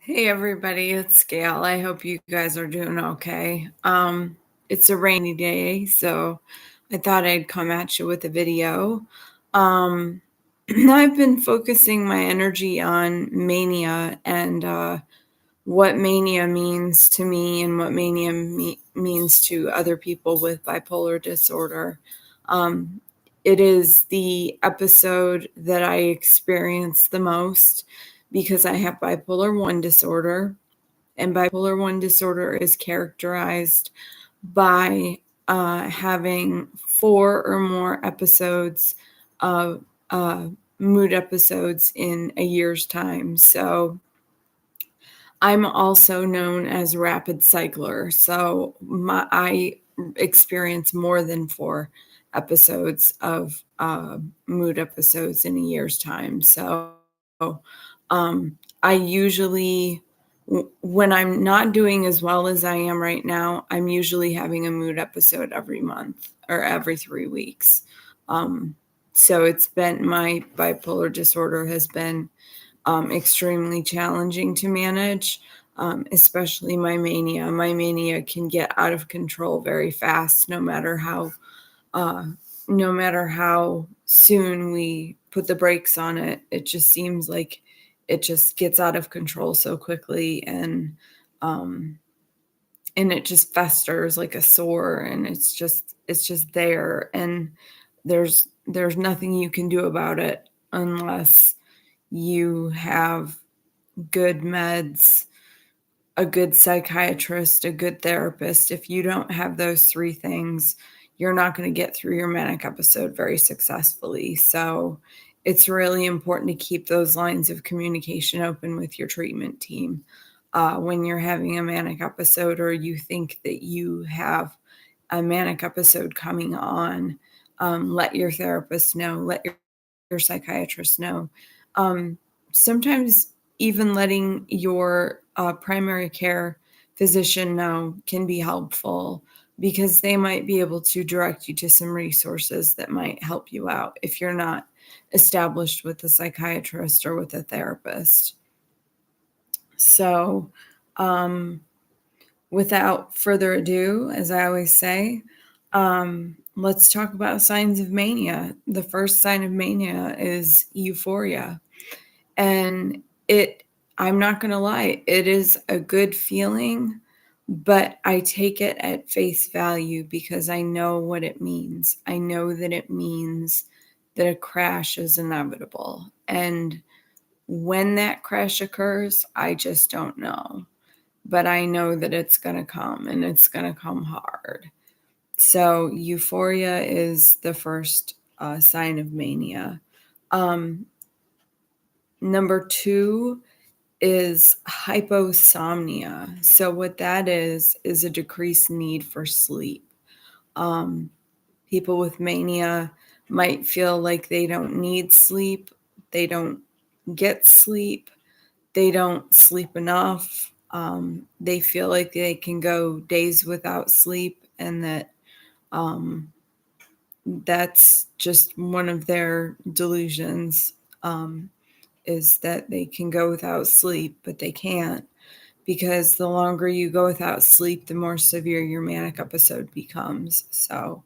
Hey everybody, it's Gail. I hope you guys are doing okay. It's a rainy day, so I thought I'd come at you with a video. I've been focusing my energy on mania and what mania means to me and what mania means to other people with bipolar disorder. It is the episode that I experience the most because I have bipolar 1 disorder, and bipolar 1 disorder is characterized by having 4 or more episodes of mood episodes in a year's time. So I'm also known as rapid cycler. So I experience more than 4 episodes of mood episodes in a year's time. So I usually, when I'm not doing as well as I am right now, I'm usually having a mood episode every month or every 3 weeks. So it's been, my bipolar disorder has been extremely challenging to manage, especially my mania. My mania can get out of control very fast, no matter how soon we put the brakes on it. It just seems like it just gets out of control so quickly, and it just festers like a sore, and it's just there, and there's nothing you can do about it unless you have good meds, a good psychiatrist, a good therapist. If you don't have those 3 things, you're not going to get through your manic episode very successfully. So it's really important to keep those lines of communication open with your treatment team. When you're having a manic episode or you think that you have a manic episode coming on, let your therapist know, let your psychiatrist know. Sometimes even letting your primary care physician know can be helpful, because they might be able to direct you to some resources that might help you out if you're not established with a psychiatrist or with a therapist. So, without further ado, as I always say, let's talk about signs of mania. The first sign of mania is euphoria. And I'm not going to lie, it is a good feeling, but I take it at face value because I know what it means. I know that it means that a crash is inevitable. And when that crash occurs, I just don't know. But I know that it's going to come, and it's going to come hard. So, euphoria is the first sign of mania. Number 2 is hyposomnia. So what that is a decreased need for sleep. People with mania might feel like they don't need sleep, they don't get sleep, they don't sleep enough. They feel like they can go days without sleep, and that's just one of their delusions. Is that they can go without sleep, but they can't, because the longer you go without sleep, the more severe your manic episode becomes. So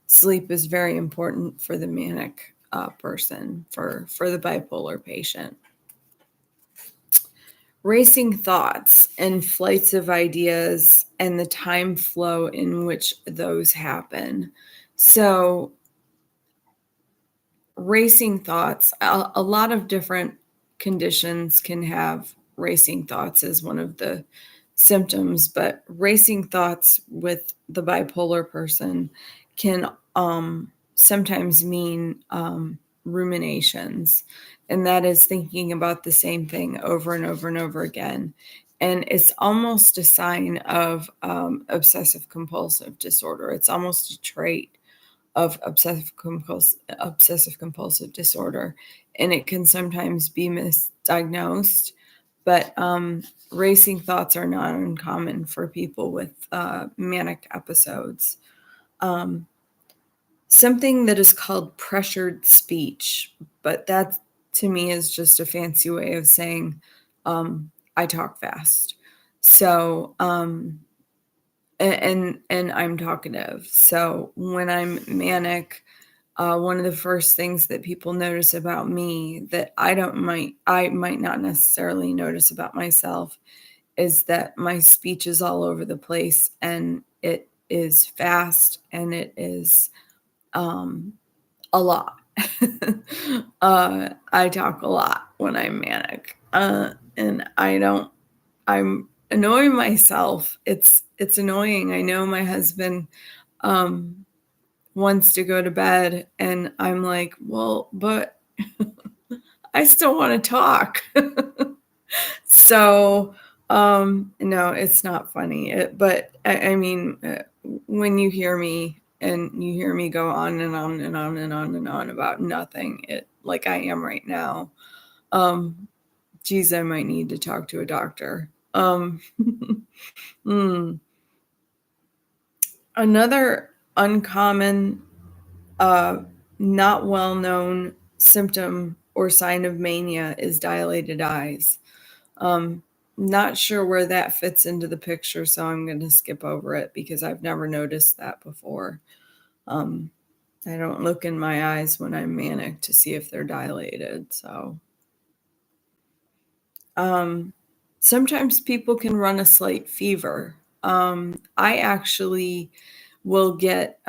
sleep is very important for the manic person, for the bipolar patient. Racing thoughts and flights of ideas and the time flow in which those happen. So racing thoughts, a lot of different conditions can have racing thoughts as one of the symptoms, but racing thoughts with the bipolar person can sometimes mean ruminations, and that is thinking about the same thing over and over and over again. And it's almost a sign of obsessive compulsive disorder. It's almost a trait of obsessive compulsive disorder, and it can sometimes be misdiagnosed. But racing thoughts are not uncommon for people with manic episodes. Something that is called pressured speech, but that to me is just a fancy way of saying I talk fast. So, and I'm talkative. So when I'm manic, one of the first things that people notice about me that I might not necessarily notice about myself is that my speech is all over the place, and it is fast, and it is a lot. I talk a lot when I'm manic, and I'm annoying myself. It's annoying. I know my husband um, wants to go to bed, and I'm like, well, but I still want to talk. So, no, it's not funny. But I mean, when you hear me and you hear me go on and on and on and on and on about nothing, it like I am right now. Um, Geez, I might need to talk to a doctor. Hmm. Another uncommon, uh, not well known symptom or sign of mania is dilated eyes. Um, Not sure where that fits into the picture, so I'm going to skip over it because I've never noticed that before. Um, I don't look in my eyes when I'm manic to see if they're dilated. So, um, sometimes people can run a slight fever. I actually will get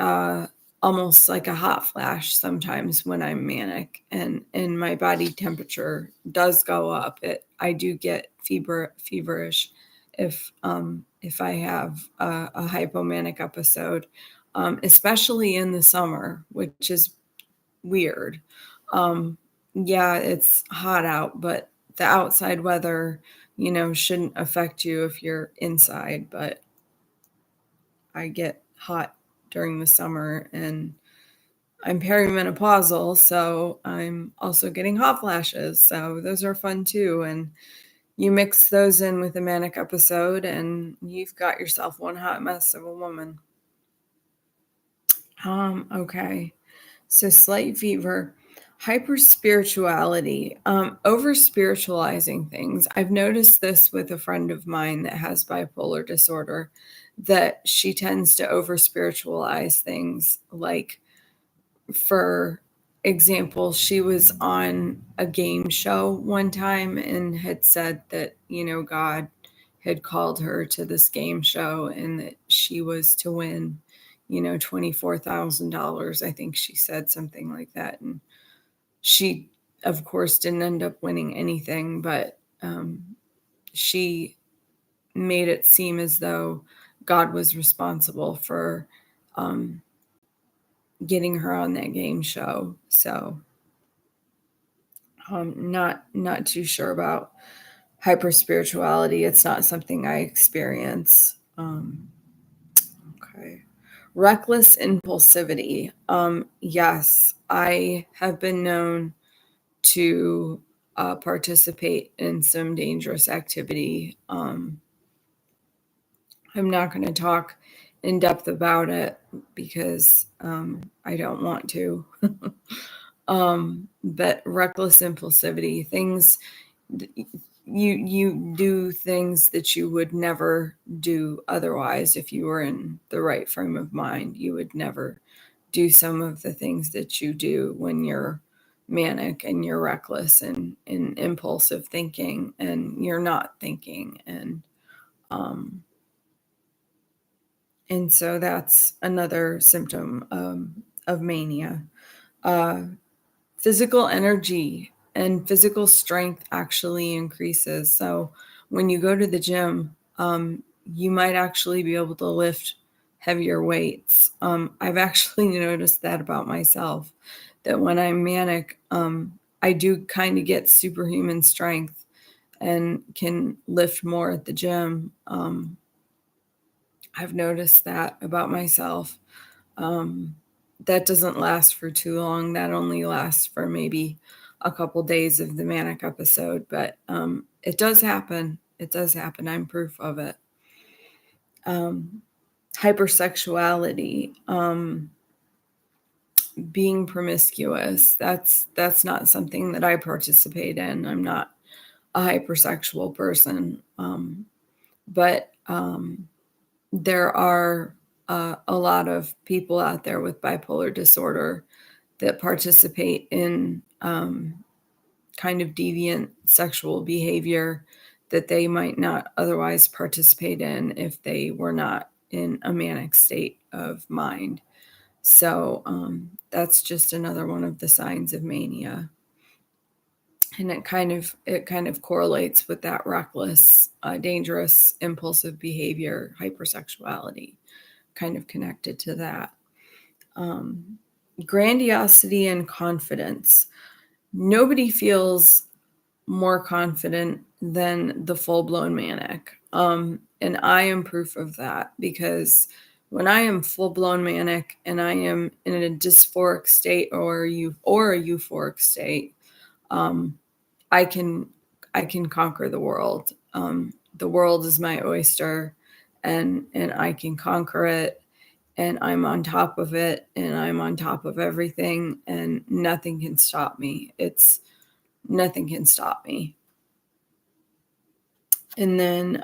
almost like a hot flash sometimes when I'm manic, and my body temperature does go up. I do get feverish if I have a hypomanic episode, especially in the summer, which is weird. Um, yeah, it's hot out, but the outside weather, shouldn't affect you if you're inside. But I get hot during the summer, and I'm perimenopausal, so I'm also getting hot flashes. So those are fun too. And you mix those in with a manic episode, and you've got yourself one hot mess of a woman. Okay. So slight fever, hyper spirituality, over spiritualizing things. I've noticed this with a friend of mine that has bipolar disorder, that she tends to over spiritualize things. Like, for example, she was on a game show one time and had said that, God had called her to this game show and that she was to win, $24,000. I think she said something like that. And she, of course, didn't end up winning anything, but she made it seem as though God was responsible for getting her on that game show. So not too sure about hyper spirituality. It's not something I experience. Okay. Reckless impulsivity. Yes, I have been known to participate in some dangerous activity. I'm not going to talk in depth about it because I don't want to. But reckless impulsivity, things you do things that you would never do otherwise. If you were in the right frame of mind, you would never do some of the things that you do when you're manic and you're reckless and impulsive thinking and you're not thinking. And so that's another symptom of mania. uh, Physical energy and physical strength actually increases. So when you go to the gym, you might actually be able to lift heavier weights. I've actually noticed that about myself, that when I'm manic, I do kind of get superhuman strength and can lift more at the gym. I've noticed that about myself. Um, that doesn't last for too long. That only lasts for maybe a couple days of the manic episode, but it does happen. It does happen. I'm proof of it. Um, Hypersexuality, being promiscuous. That's not something that I participate in. I'm not a hypersexual person. But there are a lot of people out there with bipolar disorder that participate in kind of deviant sexual behavior that they might not otherwise participate in if they were not in a manic state of mind. So that's just another one of the signs of mania. And it kind of correlates with that reckless, dangerous, impulsive behavior, hypersexuality, kind of connected to that. Grandiosity and confidence. Nobody feels more confident than the full-blown manic. And I am proof of that, because when I am full-blown manic and I am in a dysphoric state or a euphoric state, I can conquer the world. The world is my oyster, and I can conquer it, and I'm on top of it, and I'm on top of everything, and nothing can stop me. Nothing can stop me. And then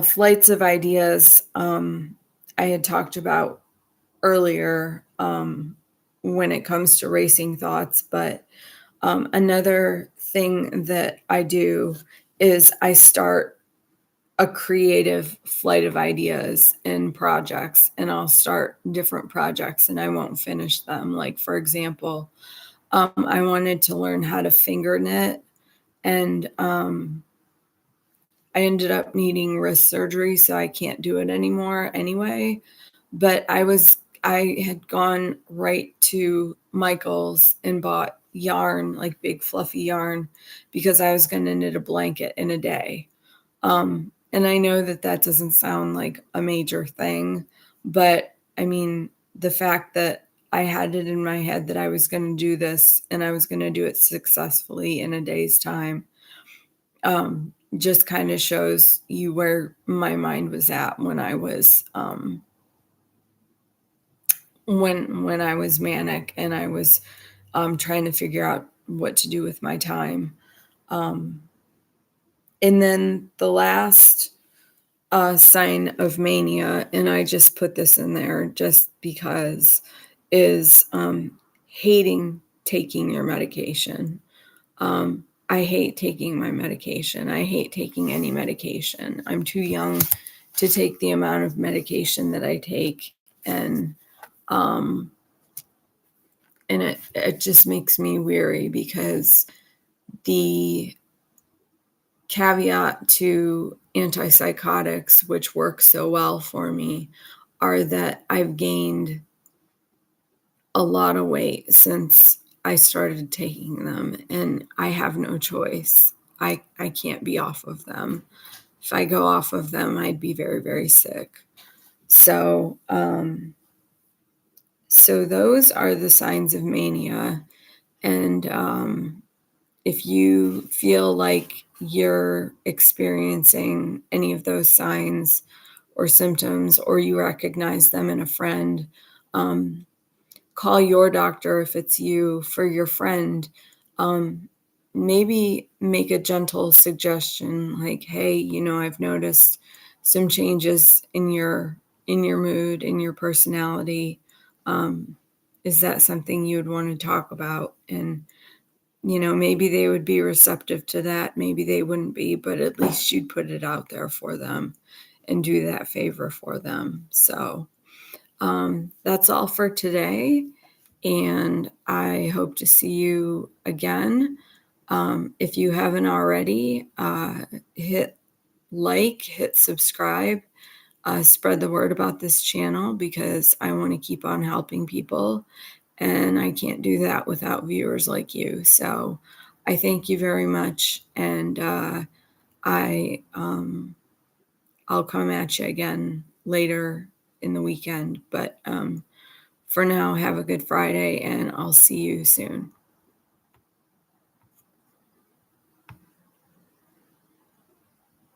flights of ideas, I had talked about earlier, when it comes to racing thoughts. But another thing that I do is I start a creative flight of ideas in projects, and I'll start different projects and I won't finish them. Like, for example, I wanted to learn how to finger knit, and I ended up needing wrist surgery, so I can't do it anymore anyway. But I had gone right to Michael's and bought yarn, like big fluffy yarn, because I was going to knit a blanket in a day. And I know that that doesn't sound like a major thing, but I mean, the fact that I had it in my head that I was going to do this and I was going to do it successfully in a day's time, just kind of shows you where my mind was at when I was when I was manic and I was trying to figure out what to do with my time. And then the last sign of mania, and I just put this in there just because, is hating taking your medication. I hate taking my medication. I hate taking any medication. I'm too young to take the amount of medication that I take, and it just makes me weary, because the caveat to antipsychotics, which work so well for me, are that I've gained a lot of weight since I started taking them, and I have no choice. I can't be off of them. If I go off of them, I'd be very, very sick. So, so those are the signs of mania. And if you feel like you're experiencing any of those signs or symptoms, or you recognize them in a friend, call your doctor if it's you. For your friend, maybe make a gentle suggestion like, hey, I've noticed some changes in your mood, in your personality. Is that something you would want to talk about? And maybe they would be receptive to that, maybe they wouldn't be, but at least you'd put it out there for them and do that favor for them. So that's all for today, and I hope to see you again. If you haven't already, hit like, hit subscribe, spread the word about this channel, because I want to keep on helping people, and I can't do that without viewers like you. So I thank you very much, and I'll come at you again later in the weekend. But for now, have a good Friday, and I'll see you soon.